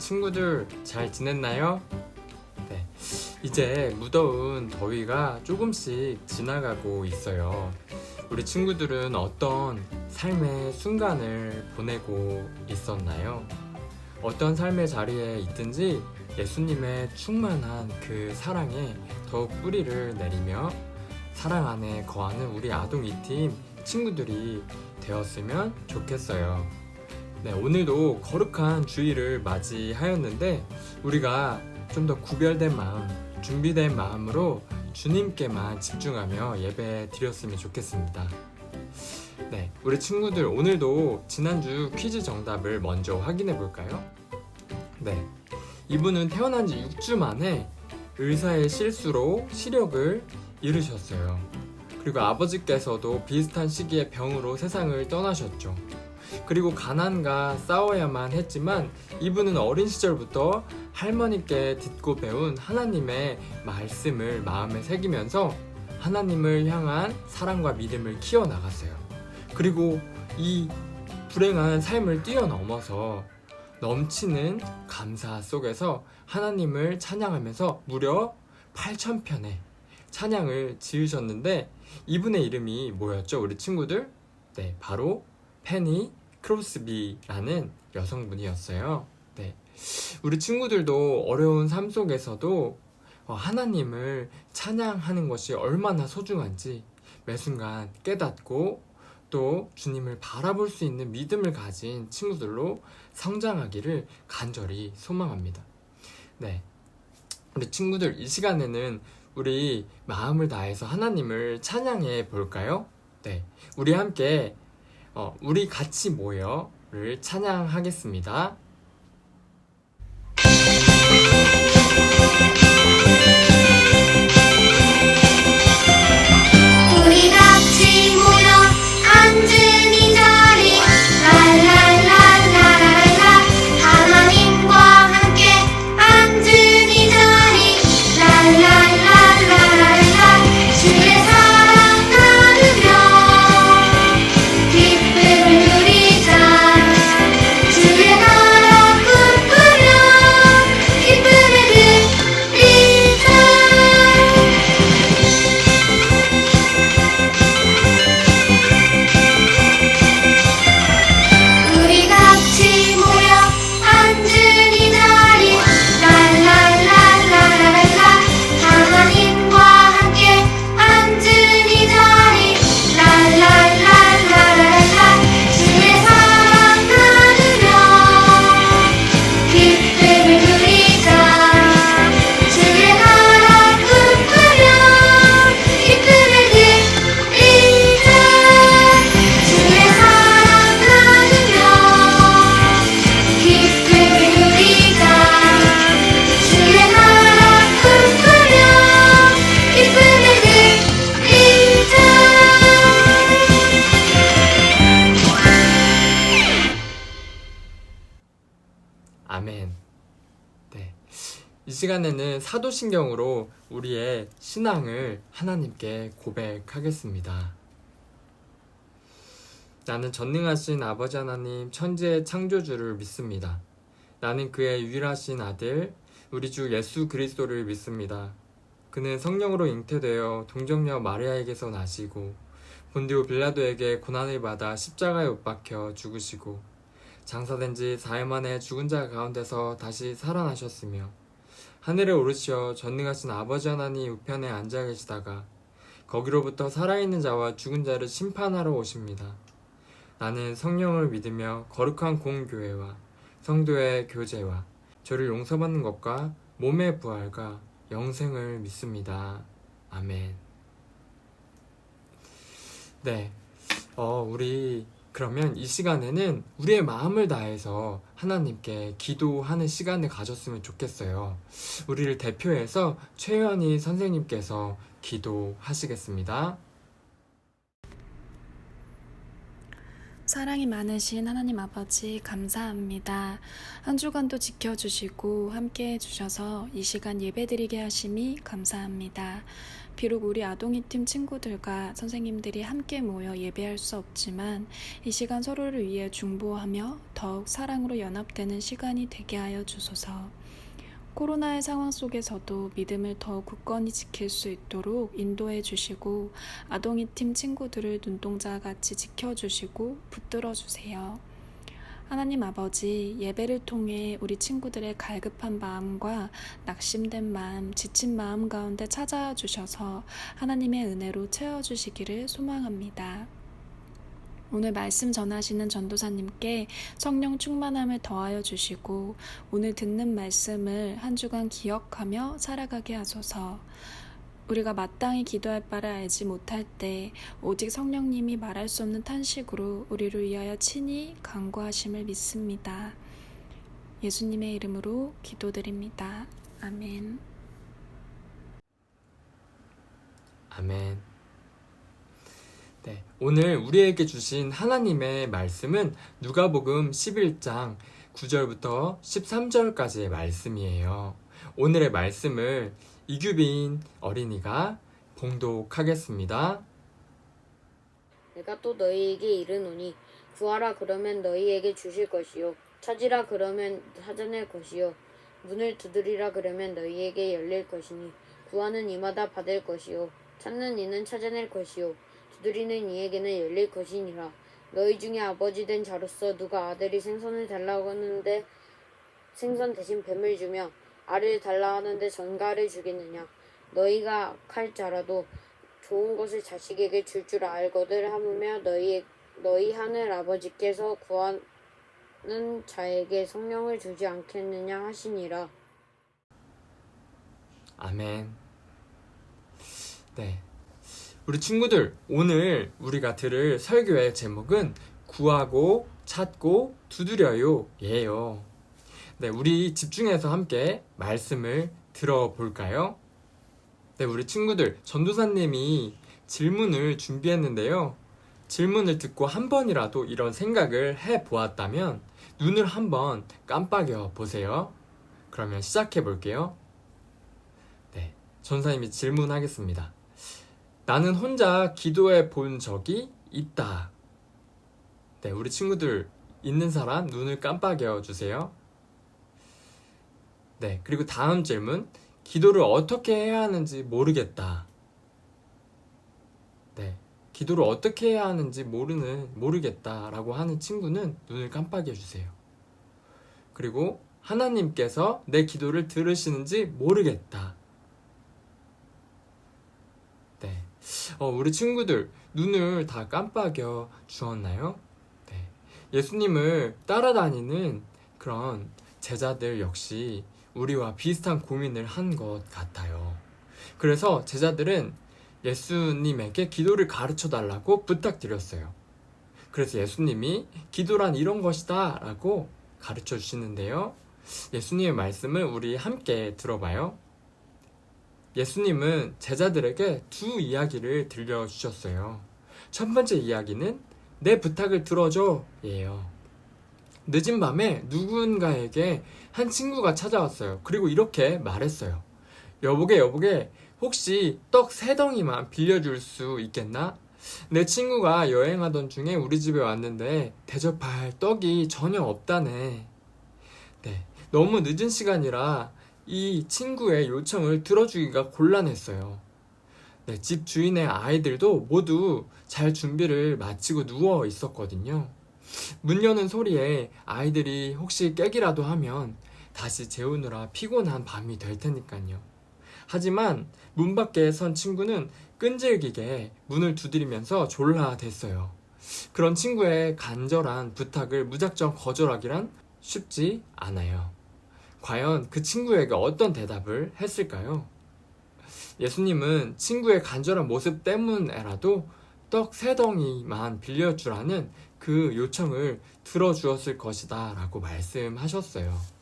친구들 잘 지냈나요? 네, 이제 무더운 더위가 조금씩 지나가고 있어요. 우리 친구들은 어떤 삶의 순간을 보내고 있었나요? 어떤 삶의 자리에 있든지 예수님의 충만한 그 사랑에 더욱 뿌리를 내리며 사랑 안에 거하는 우리 아동 이팀 친구들이 되었으면 좋겠어요. 네, 오늘도 거룩한 주일을 맞이하였는데 우리가 좀 더 구별된 마음, 준비된 마음으로 주님께만 집중하며 예배 드렸으면 좋겠습니다. 네, 우리 친구들 오늘도 지난주 퀴즈 정답을 먼저 확인해 볼까요? 네, 이분은 태어난 지 6주 만에 의사의 실수로 시력을 잃으셨어요. 그리고 아버지께서도 비슷한 시기에 병으로 세상을 떠나셨죠. 그리고 가난과 싸워야만 했지만 이분은 어린 시절부터 할머니께 듣고 배운 하나님의 말씀을 마음에 새기면서 하나님을 향한 사랑과 믿음을 키워나갔어요. 그리고 이 불행한 삶을 뛰어넘어서 넘치는 감사 속에서 하나님을 찬양하면서 무려 8,000편의 찬양을 지으셨는데 이분의 이름이 뭐였죠, 우리 친구들? 네, 바로 페니 크로스비라는 여성분이었어요. 네, 우리 친구들도 어려운 삶 속에서도 하나님을 찬양하는 것이 얼마나 소중한지 매 순간 깨닫고 또 주님을 바라볼 수 있는 믿음을 가진 친구들로 성장하기를 간절히 소망합니다. 네, 우리 친구들 이 시간에는 우리 마음을 다해서 하나님을 찬양해 볼까요? 네, 우리 함께 우리 같이 모여를 찬양하겠습니다. 우리 같이 모여 앉은 이 자리 랄랄랄라랄라 하나님과 함께 앉은 이 자리 랄랄랄라랄라 주의 사랑 나누며 기쁨을 누리자 주의 나라 꿈꾸며 기쁨을 누리자 우리 같이 모여 앉은 이 자리 랄랄랄라랄라 하나님과 함께 앉은 이 자리 랄랄랄라랄라 주의 사랑 나누며 기쁨을 누리자 주의 나라 꿈꾸며 기쁨을 누리자 주의 사랑 나누며 기쁨을 누리자 주의 나라 꿈꾸며 기쁨을 누리자 아멘. 네, 이 시간에는 사도신경으로 우리의 신앙을 하나님께 고백하겠습니다. 나는 전능하신 아버지 하나님 천지의 창조주를 믿습니다. 나는 그의 유일하신 아들 우리 주 예수 그리스도를 믿습니다. 그는 성령으로 잉태되어 동정녀 마리아에게서 나시고 본디오 빌라도에게 고난을 받아 십자가에 못 박혀 죽으시고 장사된 지 4일 만에 죽은 자 가운데서 다시 살아나셨으며 하늘에 오르시어 전능하신 아버지 하나님 우편에 앉아 계시다가 거기로부터 살아있는 자와 죽은 자를 심판하러 오십니다. 나는 성령을 믿으며 거룩한 공교회와 성도의 교제와 죄를 용서받는 것과 몸의 부활과 영생을 믿습니다. 아멘. 네, 우리 그러면 이 시간에는 우리의 마음을 다해서 하나님께 기도하는 시간을 가졌으면 좋겠어요. 우리를 대표해서 최현희 선생님께서 기도하시겠습니다. 사랑이 많으신 하나님 아버지 감사합니다. 한 주간도 지켜주시고 함께 해주셔서 이 시간 예배드리게 하심이 감사합니다. 비록 우리 아동이 팀 친구들과 선생님들이 함께 모여 예배할 수 없지만 이 시간 서로를 위해 중보하며 더욱 사랑으로 연합되는 시간이 되게 하여 주소서. 코로나의 상황 속에서도 믿음을 더 굳건히 지킬 수 있도록 인도해 주시고 아동이 팀 친구들을 눈동자같이 지켜주시고 붙들어 주세요. 하나님 아버지, 예배를 통해 우리 친구들의 갈급한 마음과 낙심된 마음, 지친 마음 가운데 찾아와 주셔서 하나님의 은혜로 채워주시기를 소망합니다. 오늘 말씀 전하시는 전도사님께 성령 충만함을 더하여 주시고 오늘 듣는 말씀을 한 주간 기억하며 살아가게 하소서. 우리가 마땅히 기도할 바를 알지 못할 때 오직 성령님이 말할 수 없는 탄식으로 우리를 위하여 친히 간구하심을 믿습니다. 예수님의 이름으로 기도드립니다. 아멘. 아멘. 네, 오늘 우리에게 주신 하나님의 말씀은 누가복음 11장 9절부터 13절까지의 말씀이에요. 오늘의 말씀을 이규빈 어린이가 봉독하겠습니다. 내가 또 너희에게 이르노니 구하라 그러면 너희에게 주실 것이요 찾으라 그러면 찾아낼 것이요 문을 두드리라 그러면 너희에게 열릴 것이니 구하는 이마다 받을 것이요 찾는 이는 찾아낼 것이요 두드리는 이에게는 열릴 것이니라. 너희 중에 아버지 된 자로서 누가 아들이 생선을 달라고 하는데 생선 대신 뱀을 주며 알을 달라 하는데 전갈을 주겠느냐. 너희가 악할 자라도 좋은 것을 자식에게 줄 줄 알거들 하무며 너희 하늘 아버지께서 구하는 자에게 성령을 주지 않겠느냐 하시니라. 아멘. 네, 우리 친구들, 오늘 우리가 들을 설교의 제목은 구하고 찾고 두드려요 예요. 네, 우리 집중해서 함께 말씀을 들어볼까요? 네, 우리 친구들, 전도사님이 질문을 준비했는데요. 질문을 듣고 한 번이라도 이런 생각을 해보았다면 눈을 한번 깜빡여 보세요. 그러면 시작해 볼게요. 네, 전도사님이 질문하겠습니다. 나는 혼자 기도해 본 적이 있다. 네, 우리 친구들 있는 사람 눈을 깜빡여 주세요. 네, 그리고 다음 질문. 기도를 어떻게 해야 하는지 모르겠다. 네, 기도를 어떻게 해야 하는지 모르겠다라고 하는 친구는 눈을 깜빡여 주세요. 그리고 하나님께서 내 기도를 들으시는지 모르겠다. 네, 우리 친구들 눈을 다 깜빡여 주었나요? 네, 예수님을 따라다니는 그런 제자들 역시 우리와 비슷한 고민을 한 것 같아요. 그래서 제자들은 예수님에게 기도를 가르쳐 달라고 부탁드렸어요. 그래서 예수님이 기도란 이런 것이다 라고 가르쳐 주시는데요. 예수님의 말씀을 우리 함께 들어봐요. 예수님은 제자들에게 두 이야기를 들려주셨어요. 첫 번째 이야기는 내 부탁을 들어줘 예요. 늦은 밤에 누군가에게 한 친구가 찾아왔어요. 그리고 이렇게 말했어요. 여보게 혹시 떡 3덩이만 빌려줄 수 있겠나? 내 친구가 여행하던 중에 우리 집에 왔는데 대접할 떡이 전혀 없다네. 네, 너무 늦은 시간이라 이 친구의 요청을 들어주기가 곤란했어요. 네, 집 주인의 아이들도 모두 잘 준비를 마치고 누워 있었거든요. 문 여는 소리에 아이들이 혹시 깨기라도 하면 다시 재우느라 피곤한 밤이 될 테니까요. 하지만 문 밖에 선 친구는 끈질기게 문을 두드리면서 졸라댔어요. 그런 친구의 간절한 부탁을 무작정 거절하기란 쉽지 않아요. 과연 그 친구에게 어떤 대답을 했을까요? 예수님은 친구의 간절한 모습 때문에라도 떡 3덩이만 빌려주라는 그 요청을 들어주었을 것이다 라고 말씀하셨어요.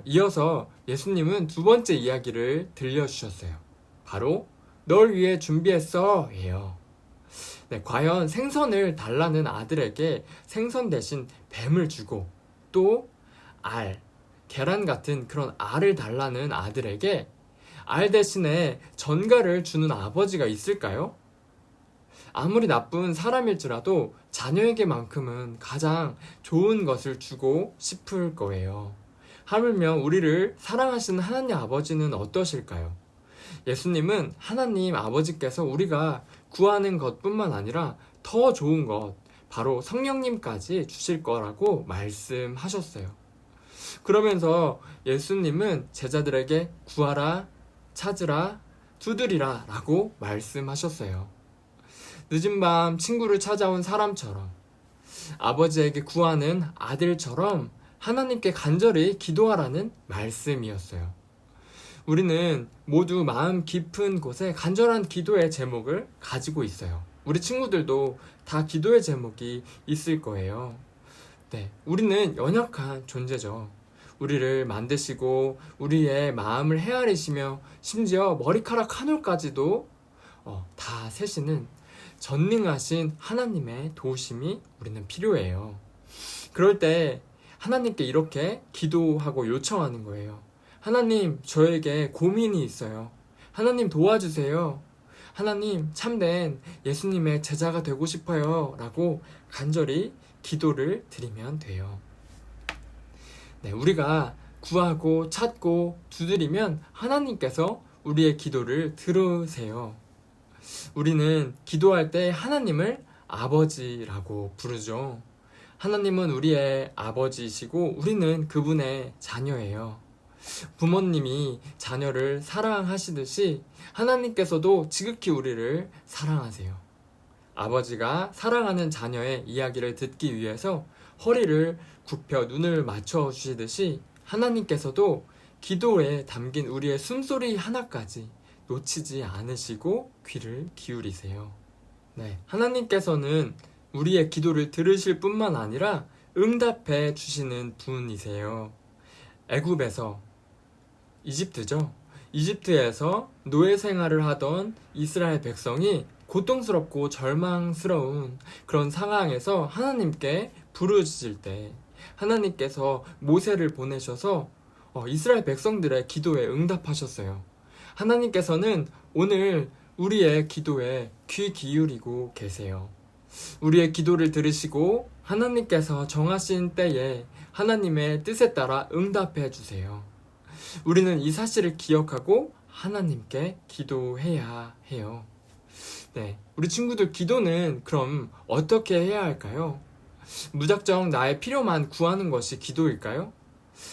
이어서 예수님은 두 번째 이야기를 들려주셨어요. 바로 널 위해 준비했어 예요. 네, 과연 생선을 달라는 아들에게 생선 대신 뱀을 주고 또 계란 같은 그런 알을 달라는 아들에게 알 대신에 전가를 주는 아버지가 있을까요? 아무리 나쁜 사람일지라도 자녀에게만큼은 가장 좋은 것을 주고 싶을 거예요. 하물며 우리를 사랑하시는 하나님 아버지는 어떠실까요? 예수님은 하나님 아버지께서 우리가 구하는 것뿐만 아니라 더 좋은 것, 바로 성령님까지 주실 거라고 말씀하셨어요. 그러면서 예수님은 제자들에게 구하라, 찾으라, 두드리라 라고 말씀하셨어요. 늦은 밤 친구를 찾아온 사람처럼, 아버지에게 구하는 아들처럼 하나님께 간절히 기도하라는 말씀이었어요. 우리는 모두 마음 깊은 곳에 간절한 기도의 제목을 가지고 있어요. 우리 친구들도 다 기도의 제목이 있을 거예요. 네, 우리는 연약한 존재죠. 우리를 만드시고 우리의 마음을 헤아리시며 심지어 머리카락 한 올까지도 다 세시는 전능하신 하나님의 도우심이 우리는 필요해요. 그럴 때 하나님께 이렇게 기도하고 요청하는 거예요. 하나님, 저에게 고민이 있어요. 하나님 도와주세요. 하나님, 참된 예수님의 제자가 되고 싶어요. 라고 간절히 기도를 드리면 돼요. 네, 우리가 구하고 찾고 두드리면 하나님께서 우리의 기도를 들으세요. 우리는 기도할 때 하나님을 아버지라고 부르죠. 하나님은 우리의 아버지이시고 우리는 그분의 자녀예요. 부모님이 자녀를 사랑하시듯이 하나님께서도 지극히 우리를 사랑하세요. 아버지가 사랑하는 자녀의 이야기를 듣기 위해서 허리를 굽혀 눈을 맞춰 주시듯이 하나님께서도 기도에 담긴 우리의 숨소리 하나까지 놓치지 않으시고 귀를 기울이세요. 네, 하나님께서는 우리의 기도를 들으실 뿐만 아니라 응답해 주시는 분이세요. 애굽에서, 이집트죠. 이집트에서 노예 생활을 하던 이스라엘 백성이 고통스럽고 절망스러운 그런 상황에서 하나님께 부르짖을 때 하나님께서 모세를 보내셔서 이스라엘 백성들의 기도에 응답하셨어요. 하나님께서는 오늘 우리의 기도에 귀 기울이고 계세요. 우리의 기도를 들으시고 하나님께서 정하신 때에 하나님의 뜻에 따라 응답해 주세요. 우리는 이 사실을 기억하고 하나님께 기도해야 해요. 네, 우리 친구들 기도는 그럼 어떻게 해야 할까요? 무작정 나의 필요만 구하는 것이 기도일까요?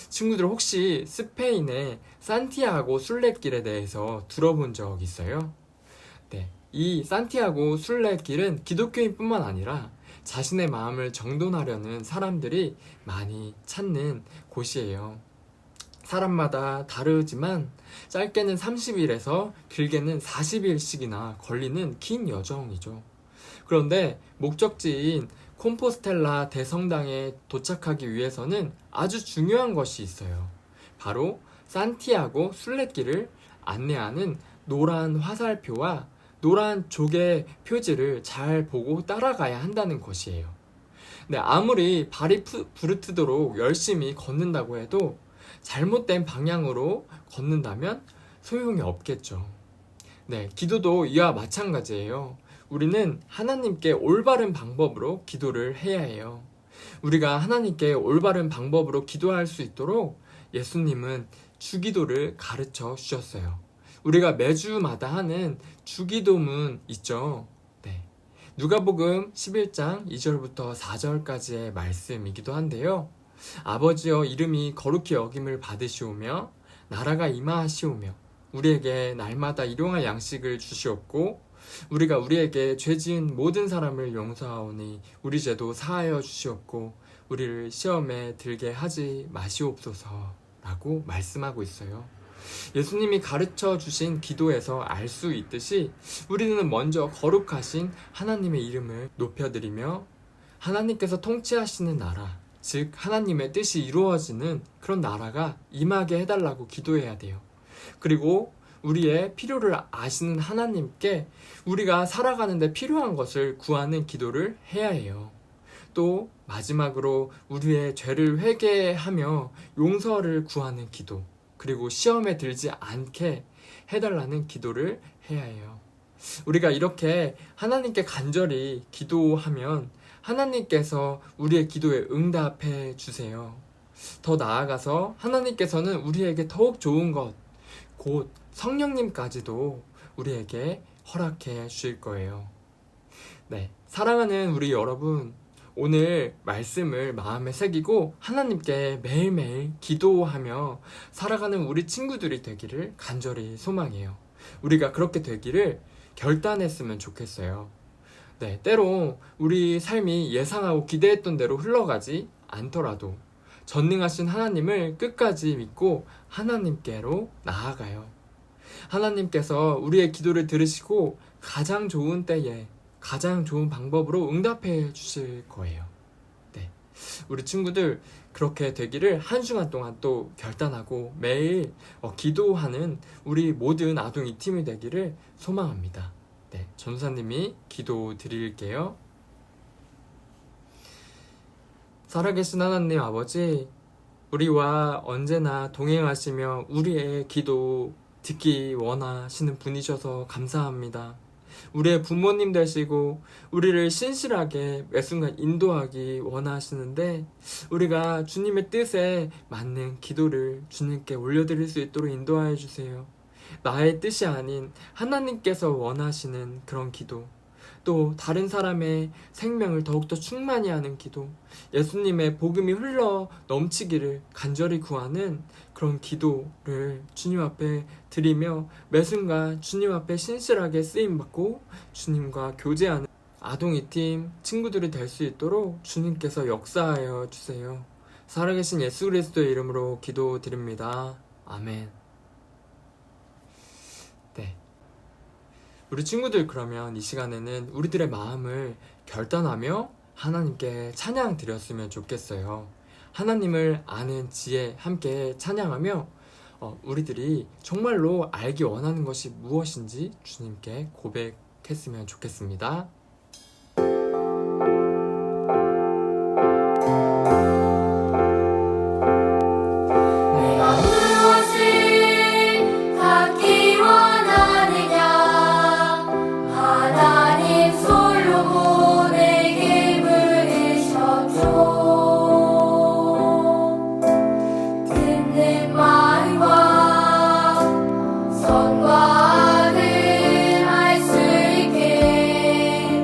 친구들 혹시 스페인의 산티아고 순례길에 대해서 들어본 적 있어요? 네, 이 산티아고 순례길은 기독교인뿐만 아니라 자신의 마음을 정돈하려는 사람들이 많이 찾는 곳이에요. 사람마다 다르지만 짧게는 30일에서 길게는 40일씩이나 걸리는 긴 여정이죠. 그런데 목적지인 콤포스텔라 대성당에 도착하기 위해서는 아주 중요한 것이 있어요. 바로 산티아고 순례길을 안내하는 노란 화살표와 노란 조개 표지를 잘 보고 따라가야 한다는 것이에요. 네, 아무리 발이 부르트도록 열심히 걷는다고 해도 잘못된 방향으로 걷는다면 소용이 없겠죠. 네, 기도도 이와 마찬가지예요. 우리는 하나님께 올바른 방법으로 기도를 해야 해요. 우리가 하나님께 올바른 방법으로 기도할 수 있도록 예수님은 주기도를 가르쳐 주셨어요. 우리가 매주마다 하는 주기도문 있죠. 네. 누가복음 11장 2절부터 4절까지의 말씀이기도 한데요. 아버지여 이름이 거룩히 여김을 받으시오며 나라가 임하시오며 우리에게 날마다 일용할 양식을 주시옵고 우리가 우리에게 죄 지은 모든 사람을 용서하오니 우리 죄도 사하여 주시옵고 우리를 시험에 들게 하지 마시옵소서 라고 말씀하고 있어요. 예수님이 가르쳐 주신 기도에서 알 수 있듯이 우리는 먼저 거룩하신 하나님의 이름을 높여드리며 하나님께서 통치하시는 나라, 즉 하나님의 뜻이 이루어지는 그런 나라가 임하게 해달라고 기도해야 돼요. 그리고 우리의 필요를 아시는 하나님께 우리가 살아가는데 필요한 것을 구하는 기도를 해야 해요. 또 마지막으로 우리의 죄를 회개하며 용서를 구하는 기도, 그리고 시험에 들지 않게 해달라는 기도를 해야 해요. 우리가 이렇게 하나님께 간절히 기도하면 하나님께서 우리의 기도에 응답해 주세요. 더 나아가서 하나님께서는 우리에게 더욱 좋은 것, 곧 성령님까지도 우리에게 허락해 주실 거예요. 네, 사랑하는 우리 여러분, 오늘 말씀을 마음에 새기고 하나님께 매일매일 기도하며 살아가는 우리 친구들이 되기를 간절히 소망해요. 우리가 그렇게 되기를 결단했으면 좋겠어요. 네, 때로 우리 삶이 예상하고 기대했던 대로 흘러가지 않더라도 전능하신 하나님을 끝까지 믿고 하나님께로 나아가요. 하나님께서 우리의 기도를 들으시고 가장 좋은 때에 가장 좋은 방법으로 응답해 주실 거예요. 네, 우리 친구들 그렇게 되기를 한 주간 동안 또 결단하고 매일 기도하는 우리 모든 아동 이 팀이 되기를 소망합니다. 네, 전사님이 기도 드릴게요. 살아계신 하나님 아버지, 우리와 언제나 동행하시며 우리의 기도 듣기 원하시는 분이셔서 감사합니다. 우리의 부모님 되시고 우리를 신실하게 매 순간 인도하기 원하시는데 우리가 주님의 뜻에 맞는 기도를 주님께 올려드릴 수 있도록 인도하여 주세요. 나의 뜻이 아닌 하나님께서 원하시는 그런 기도, 또 다른 사람의 생명을 더욱더 충만히 하는 기도, 예수님의 복음이 흘러 넘치기를 간절히 구하는 그런 기도를 주님 앞에 드리며 매 순간 주님 앞에 신실하게 쓰임받고 주님과 교제하는 아동 이 팀 친구들이 될 수 있도록 주님께서 역사하여 주세요. 살아계신 예수 그리스도의 이름으로 기도드립니다. 아멘. 네, 우리 친구들 그러면 이 시간에는 우리들의 마음을 결단하며 하나님께 찬양 드렸으면 좋겠어요. 하나님을 아는 지혜 함께 찬양하며 우리들이 정말로 알기 원하는 것이 무엇인지 주님께 고백했으면 좋겠습니다. 내가 무엇을 갖기 원하느냐 하나님 솔로몬에게 물으셨죠. 듣는 말과 선과 악을 알 수 있게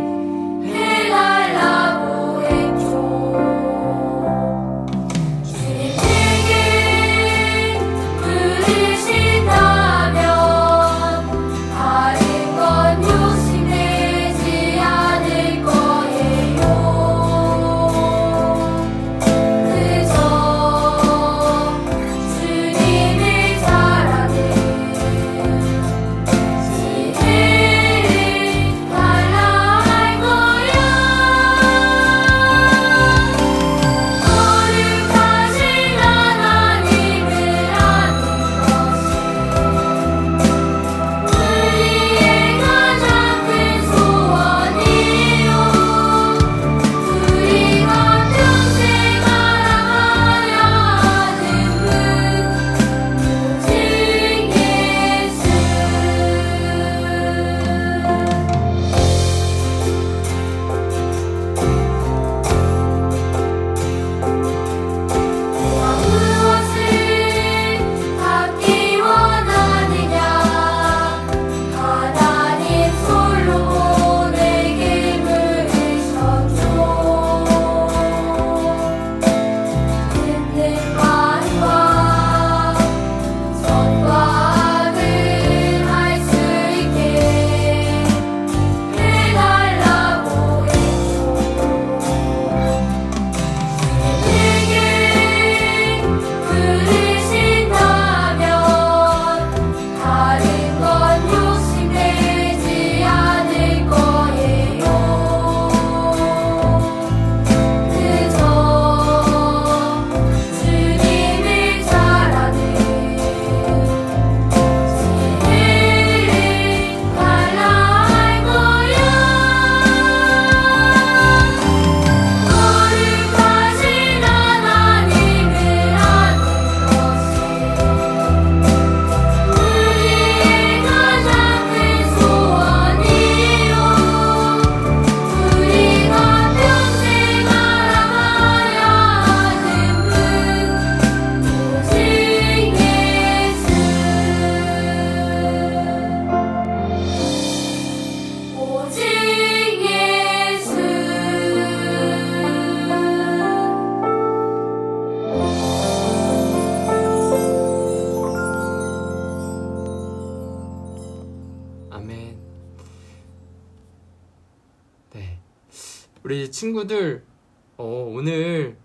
우리 친구들, 오늘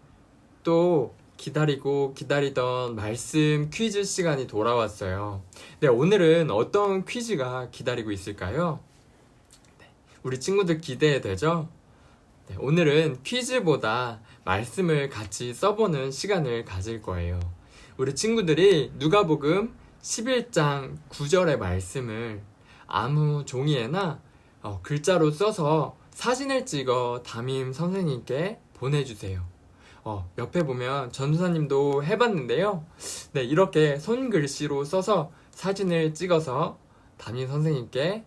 또 기다리고 기다리던 말씀 퀴즈 시간이 돌아왔어요. 네, 오늘은 어떤 퀴즈가 기다리고 있을까요? 네, 우리 친구들 기대되죠? 네, 오늘은 퀴즈보다 말씀을 같이 써보는 시간을 가질 거예요. 우리 친구들이 누가복음 11장 9절의 말씀을 아무 종이에나 글자로 써서 사진을 찍어 담임 선생님께 보내주세요. 옆에 보면 전도사님도 해봤는데요. 네, 이렇게 손글씨로 써서 사진을 찍어서 담임 선생님께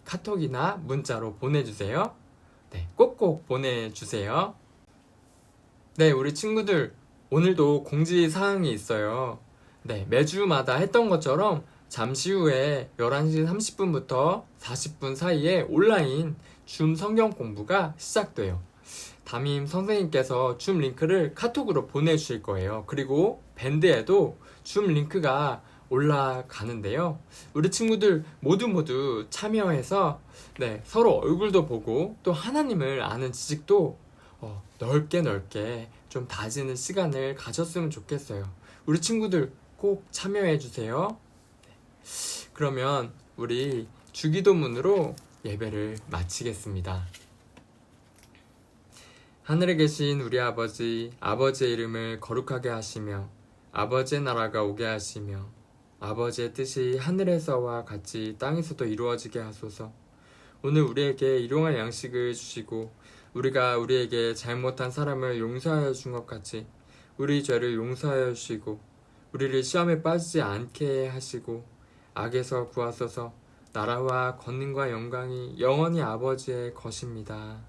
카톡이나 문자로 보내주세요. 네, 꼭꼭 보내주세요. 네, 우리 친구들, 오늘도 공지사항이 있어요. 네, 매주마다 했던 것처럼 잠시 후에 11시 30분부터 40분 사이에 온라인 줌 성경 공부가 시작돼요. 담임 선생님께서 줌 링크를 카톡으로 보내주실 거예요. 그리고 밴드에도 줌 링크가 올라가는데요. 우리 친구들 모두 참여해서 네, 서로 얼굴도 보고 또 하나님을 아는 지식도 넓게 좀 다지는 시간을 가졌으면 좋겠어요. 우리 친구들 꼭 참여해 주세요. 그러면 우리 주기도문으로 예배를 마치겠습니다. 하늘에 계신 우리 아버지, 아버지의 이름을 거룩하게 하시며 아버지의 나라가 오게 하시며 아버지의 뜻이 하늘에서와 같이 땅에서도 이루어지게 하소서. 오늘 우리에게 일용할 양식을 주시고 우리가 우리에게 잘못한 사람을 용서하여 준 것 같이 우리 죄를 용서하여 주시고 우리를 시험에 빠지지 않게 하시고 악에서 구하소서. 나라와 권능과 영광이 영원히 아버지의 것입니다.